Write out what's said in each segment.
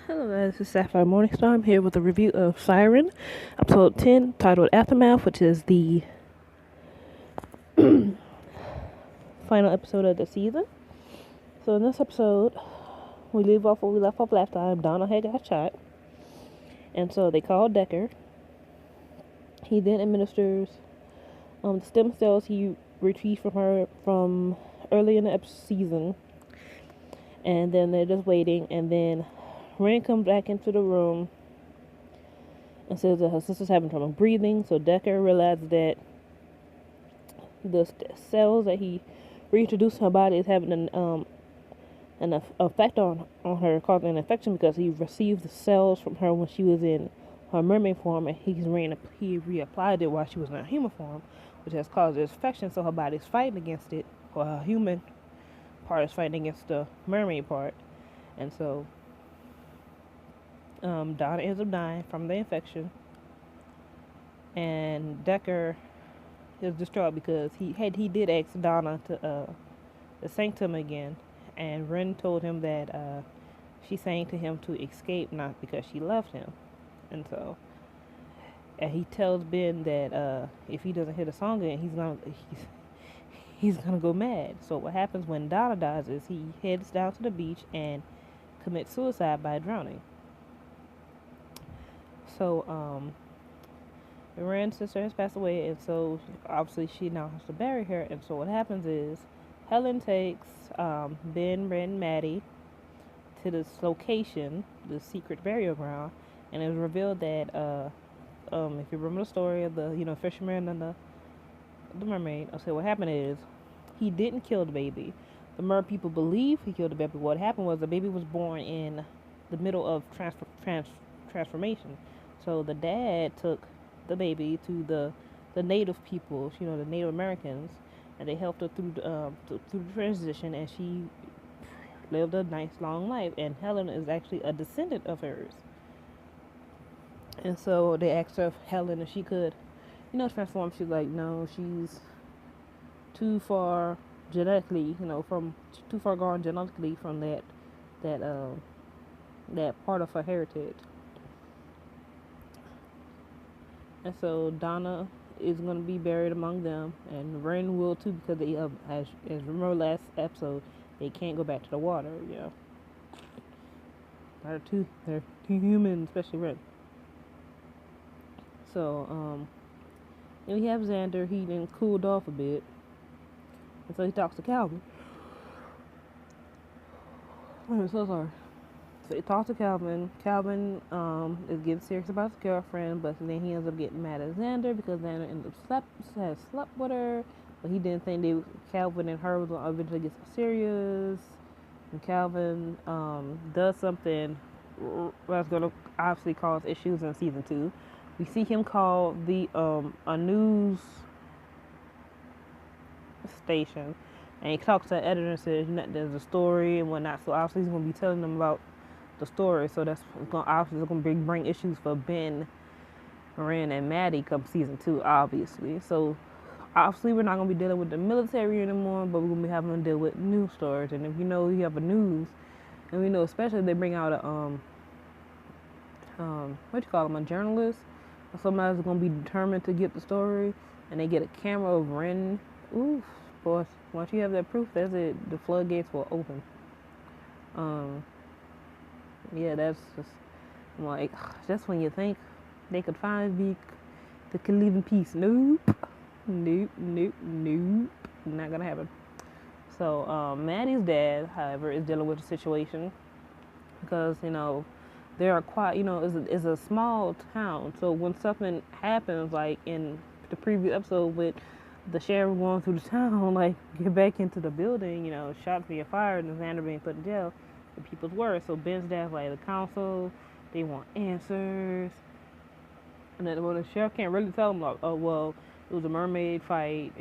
Hello guys, this is Sapphire Morningstar. I'm here with a review of Siren, episode 10, titled Aftermath, which is the final episode of the season. So in this episode, we left off last time. Donna had got shot, and so they called Decker. He then administers the stem cells he retrieved from her from early in the season, and then they're just waiting, and then Ren comes back into the room and says that her sister's having trouble breathing. So Decker realizes that the cells that he reintroduced to her body is having an effect on her, causing an infection because he received the cells from her when she was in her mermaid form, and he reapplied it while she was in her human form, which has caused this infection. So her body's fighting against it, or her human part is fighting against the mermaid part, and so Donna ends up dying from the infection, and Decker is distraught because he did ask Donna to sanctum again, and Ren told him that she sang to him to escape, not because she loved him, and so he tells Ben that if he doesn't hear the song again, he's gonna go mad. So what happens when Donna dies is he heads down to the beach and commits suicide by drowning. So, Ren's sister has passed away, and so obviously she now has to bury her. And so what happens is Helen takes Ben, Ren, and Maddie to this location, the secret burial ground, and it was revealed that if you remember the story of the fisherman and the mermaid. Okay, what happened is he didn't kill the baby. The mer people believe he killed the baby. What happened was the baby was born in the middle of transformation. So the dad took the baby to the native peoples, the Native Americans, and they helped her through the transition, and she lived a nice long life. And Helen is actually a descendant of hers. And so they asked her, Helen, if she could, transform. She's like, no, she's too far genetically, from too far gone genetically from that part of her heritage. And so Donna is going to be buried among them, and Ren will too, because they, as remember last episode, they can't go back to the water. They're too human, especially Ren. So then we have Xander. He then cooled off a bit, and so he talks to Calvin. I'm so sorry. So he talks to Calvin. Calvin is getting serious about his girlfriend, but then he ends up getting mad at Xander because Xander ends up slept with her. But he didn't think Calvin and her was going to eventually get so serious. And Calvin does something that's going to obviously cause issues in season 2. We see him call a news station, and he talks to the editor and says, there's a story and whatnot. So obviously he's going to be telling them about the story, so that's obviously going to bring issues for Ben, Ren, and Maddie come season 2, obviously. So obviously we're not going to be dealing with the military anymore, but we're going to be having to deal with news stories. And if you have a news, and we know especially if they bring out a journalist, or somebody that's going to be determined to get the story, and they get a camera of Ren, oof, boy, once you have that proof, that's it, the floodgates will open. Yeah, that's just, I'm like, just when you think they could finally they could live in peace. Nope. Not gonna happen. So, Maddie's dad, however, is dealing with the situation because, they are quite, it's a small town. So when something happens, like in the previous episode with the sheriff going through the town, like, get back into the building, shots being fired and Xander being put in jail, the people's word. So Ben's dad's like, the council, they want answers. And then the sheriff can't really tell them, like, oh, well, it was a mermaid fight,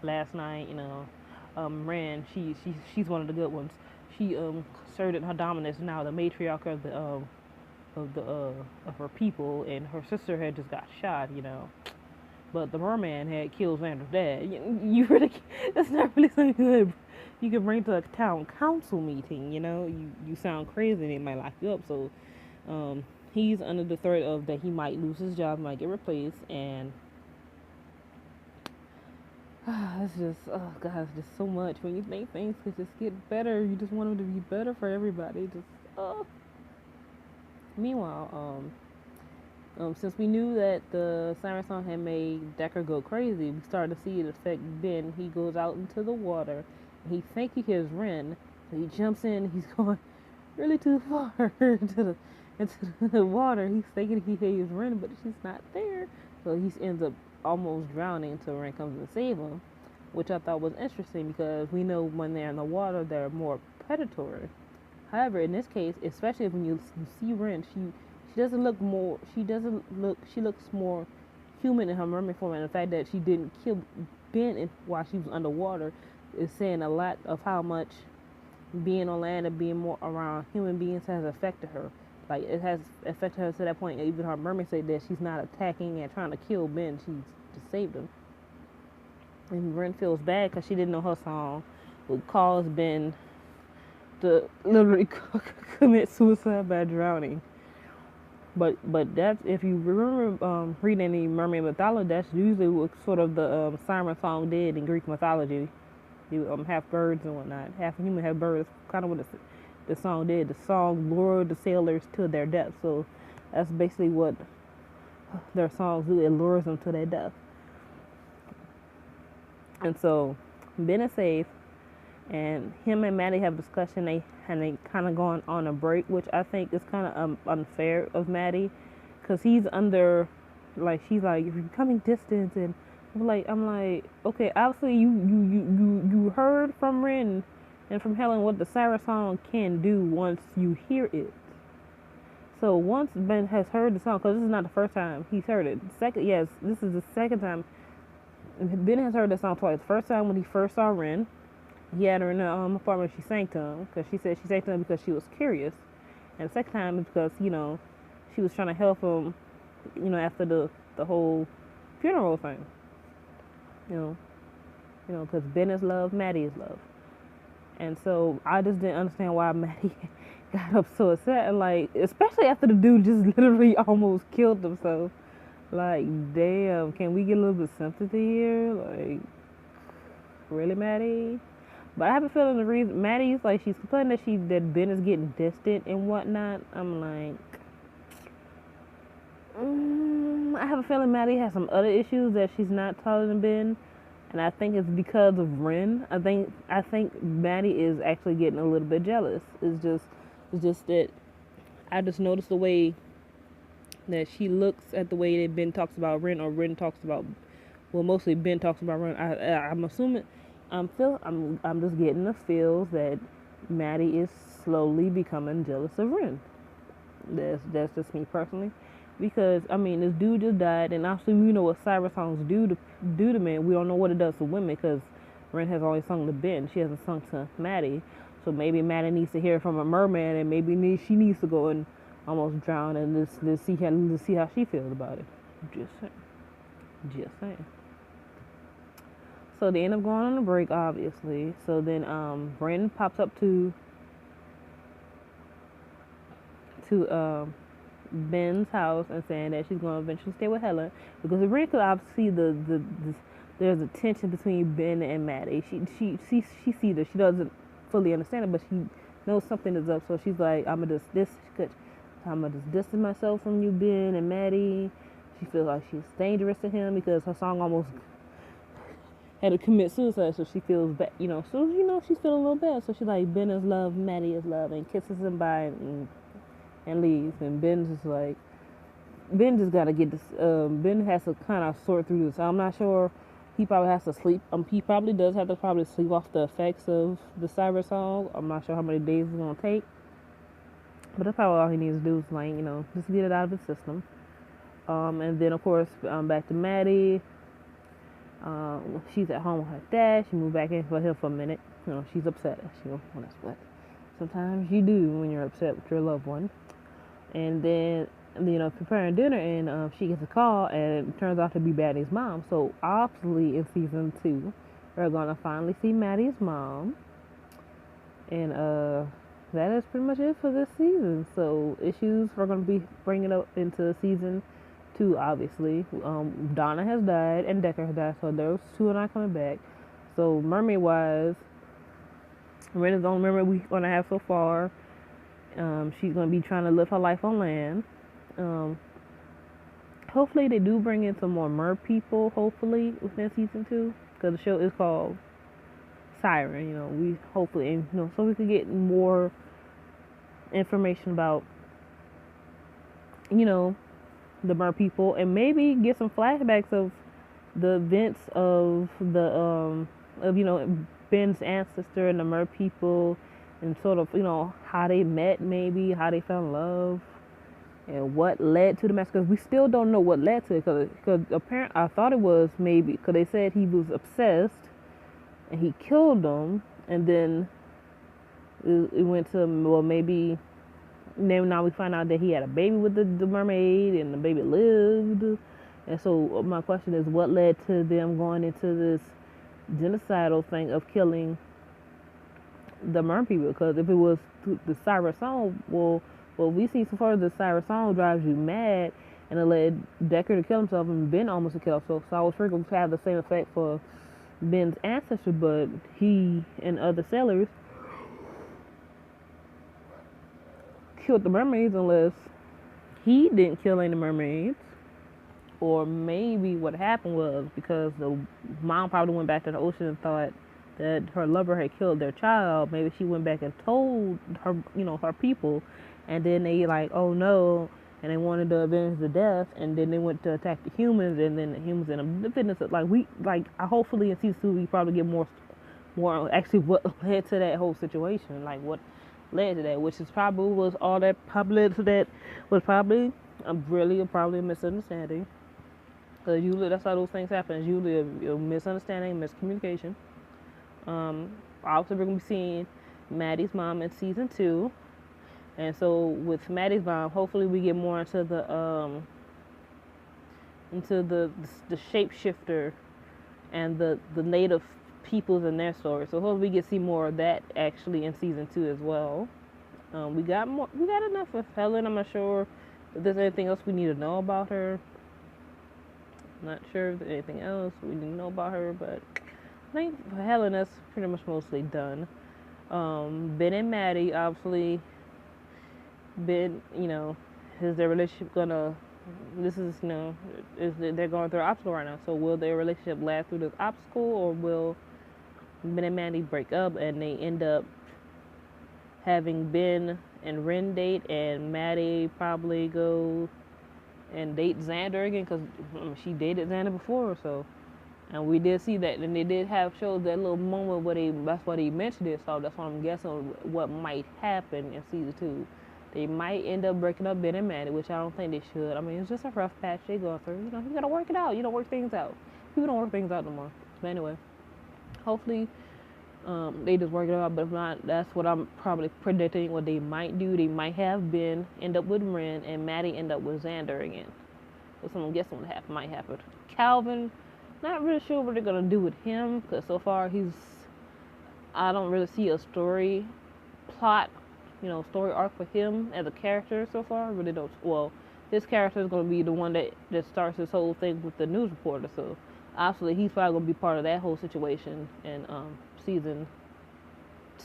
last night, Ren, she's one of the good ones. She asserted her dominance, now the matriarch of her people, and her sister had just got shot, But the merman had killed Xander's dad. You really, that's not really so good. you can bring to a town council meeting. You sound crazy and they might lock you up. So he's under the threat of that he might lose his job, might get replaced, and it's just, oh god, it's just so much. When you think things could just get better, you just want them to be better for everybody. Just Meanwhile, since we knew that the Siren song had made Decker go crazy, we started to see it affect Ben. He goes out into the water. He thinks he hears Ren, so he jumps in. He's going really too far into the water. He's thinking he hears Ren, but she's not there. So he ends up almost drowning until Ren comes and save him, which I thought was interesting because we know when they're in the water, they're more predatory. However, in this case, especially when you see Ren, she looks more human in her mermaid form, and the fact that she didn't kill Ben while she was underwater is saying a lot of how much being on land and being more around human beings has affected her. Like, it has affected her to that point. Even her mermaid said that she's not attacking and trying to kill Ben. She just saved him. And Ren feels bad because she didn't know her song would cause Ben to literally commit suicide by drowning. But that's, if you remember reading any mermaid mythology, that's usually what sort of the Siren song did in Greek mythology. You have birds and whatnot, half human, half birds. Kind of what the song did. The song lured the sailors to their death. So that's basically what their songs do. It lures them to their death. And so Ben is safe, and him and Maddie have a discussion. They kind of going on a break, which I think is kind of unfair of Maddie, because he's under, like, she's like, if you're becoming distant, and I'm like, okay, obviously you heard from Ren and from Helen what the Siren song can do once you hear it. So once Ben has heard the song, because this is not the first time he's heard it. This is the second time. Ben has heard the song twice. The first time when he first saw Ren, he had her in the apartment. She sang to him because she said she sang to him because she was curious, and the second time is because she was trying to help him, after the whole funeral thing. Because Ben is love, Maddie is love. And so I just didn't understand why Maddie got up so upset, and like, especially after the dude just literally almost killed himself. Like, damn, can we get a little bit of sympathy here? Like, really, Maddie? But I have a feeling the reason Maddie's like, she's complaining that Ben is getting distant and whatnot. I'm like, I have a feeling Maddie has some other issues that she's not telling Ben. And I think it's because of Ren. I think Maddie is actually getting a little bit jealous. It's just that I just noticed the way that she looks at the way that Ben talks about Ren, or Ren talks about, well, mostly Ben talks about Ren. I'm assuming, I'm just getting the feels that Maddie is slowly becoming jealous of Ren. That's just me personally. Because, this dude just died, and obviously we know what Siren songs do to men. We don't know what it does to women, because Ren has only sung to Ben. She hasn't sung to Maddie. So maybe Maddie needs to hear from a merman, and maybe she needs to go and almost drown, and let's see how she feels about it. Just saying. So they end up going on a break, obviously. So then Ren pops up to Ben's house and saying that she's going to eventually stay with Helen, because Ren could obviously see there's a tension between Ben and Maddie. She sees it. She doesn't fully understand it, but she knows something is up. So she's like, I'm gonna just distance myself from you, Ben and Maddie. She feels like she's dangerous to him because her song almost had to commit suicide. So she feels bad, So she's feeling a little bad. So she's like, Ben is love, Maddie is love, and kisses him bye and leaves. And Ben just gotta get this. Ben has to kind of sort through this. I'm not sure. He probably has to sleep. He probably does have to sleep off the effects of the Siren song. I'm not sure how many days it's gonna take, but that's probably all he needs to do is just get it out of his system. And then of course back to Maddie. She's at home with her dad. She moved back in for him for a minute. She's upset. Well, that's what sometimes you do when you're upset with your loved one. And then preparing dinner, and she gets a call, and it turns out to be Maddie's mom. So obviously in season 2 we're gonna finally see Maddie's mom, And that is pretty much it for this season. So issues we're gonna be bringing up into season 2. Obviously, Donna has died and Decker has died, so those two are not coming back. So mermaid wise, Ren is the only mermaid we're gonna have so far. She's gonna be trying to live her life on land. Um, Hopefully they do bring in some more mer people. Hopefully within season 2, because the show is called Siren. We hopefully, so we could get more information about, the mer people, and maybe get some flashbacks of the events of the Ben's ancestor and the mer people, and sort of how they met, maybe how they fell in love, and what led to the massacre. Because we still don't know what led to it. Because apparently I thought it was maybe because they said he was obsessed and he killed them, and then it went to, well, maybe now we find out that he had a baby with the mermaid and the baby lived. And so my question is, what led to them going into this genocidal thing of killing the mer people? Because if it was the Siren song, well, we see so far the Siren song drives you mad, and it led Decker to kill himself and Ben almost to kill himself. So I was figuring to have the same effect for Ben's ancestor, but he and other sailors killed the mermaids, unless he didn't kill any mermaids. Or maybe what happened was because the mom probably went back to the ocean and thought that her lover had killed their child. Maybe she went back and told her, her people, and then they like, oh no, and they wanted to avenge the death, and then they went to attack the humans, and then the humans ended up defending us. Hopefully in season 2 we probably get more actually what led to that whole situation, like what led to that, which is probably was all that publicity that was probably probably a misunderstanding. Because usually that's how those things happen. It's usually a misunderstanding, miscommunication. Obviously we're gonna be seeing Maddie's mom in season 2, and so with Maddie's mom, hopefully we get more into the shapeshifter and the native peoples and their story. So hopefully we get to see more of that actually in season 2 as well. We got enough of Helen. I'm not sure if there's anything else we need to know about her. Not sure if there's anything else we need to know about her, but I think for Helen that's pretty much mostly done. Ben and Maddie, obviously, Ben, is their relationship gonna? This is, they're going through an obstacle right now. So will their relationship last through this obstacle, or will Ben and Maddie break up and they end up having Ben and Ren date, and Maddie probably go and date Xander again, because she dated Xander before, so. And we did see that, and they did have shows that little moment where that's why they mentioned it, so that's what I'm guessing what might happen in season 2. They might end up breaking up Ben and Maddie, which I don't think they should. I mean, it's just a rough patch they go through. You gotta work it out. You don't work things out. People don't work things out no more. But anyway, hopefully they just work it out. But if not, that's what I'm probably predicting what they might do. They might have Ben end up with Ren and Maddie end up with Xander again. That's what I'm guessing what might happen. Calvin, not really sure what they're gonna do with him, because so far I don't really see a story plot, story arc for him as a character so far. I really don't. Well, his character is gonna be the one that starts this whole thing with the news reporter. So obviously he's probably gonna be part of that whole situation in season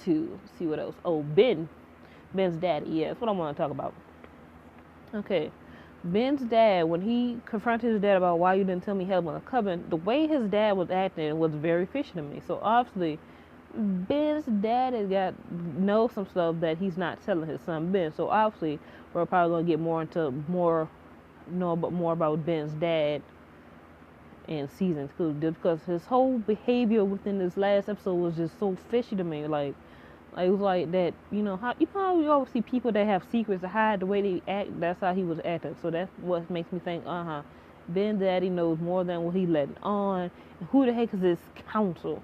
2. See what else? Oh, Ben's daddy. Yeah, that's what I want to talk about. Okay. Ben's dad, when he confronted his dad about why you didn't tell me Helen was a coven, the way his dad was acting was very fishy to me. So obviously, Ben's dad has knows some stuff that he's not telling his son Ben. So obviously, we're probably gonna get more about Ben's dad in season 2, just because his whole behavior within this last episode was just so fishy to me. Like it was like that, how you always see people that have secrets to hide the way they act. That's how he was acting. So that's what makes me think, Ben's daddy knows more than what he letting on. And who the heck is this council?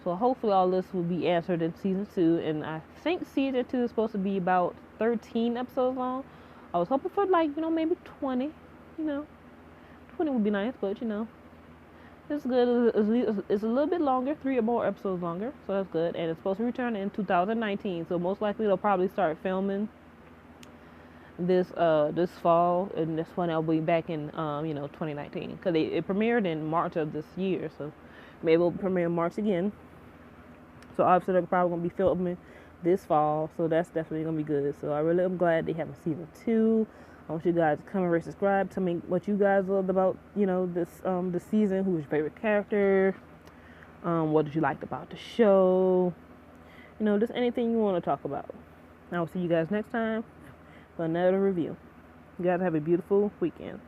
So hopefully all this will be answered in season 2. And I think season 2 is supposed to be about 13 episodes long. I was hoping for maybe 20. 20 would be nice, but It's good. It's a little bit longer, 3 more episodes longer, so that's good. And it's supposed to return in 2019, so most likely they'll probably start filming this fall, and this one I'll be back in 2019 because it premiered in March of this year, so maybe it'll premiere in March again. So obviously they're probably gonna be filming this fall, so that's definitely gonna be good. So I really am glad they have a season 2. I want you guys to comment, rate, subscribe. Tell me what you guys loved about this season. Who's your favorite character? What did you like about the show? Just anything you want to talk about. I will see you guys next time for another review. You guys have a beautiful weekend.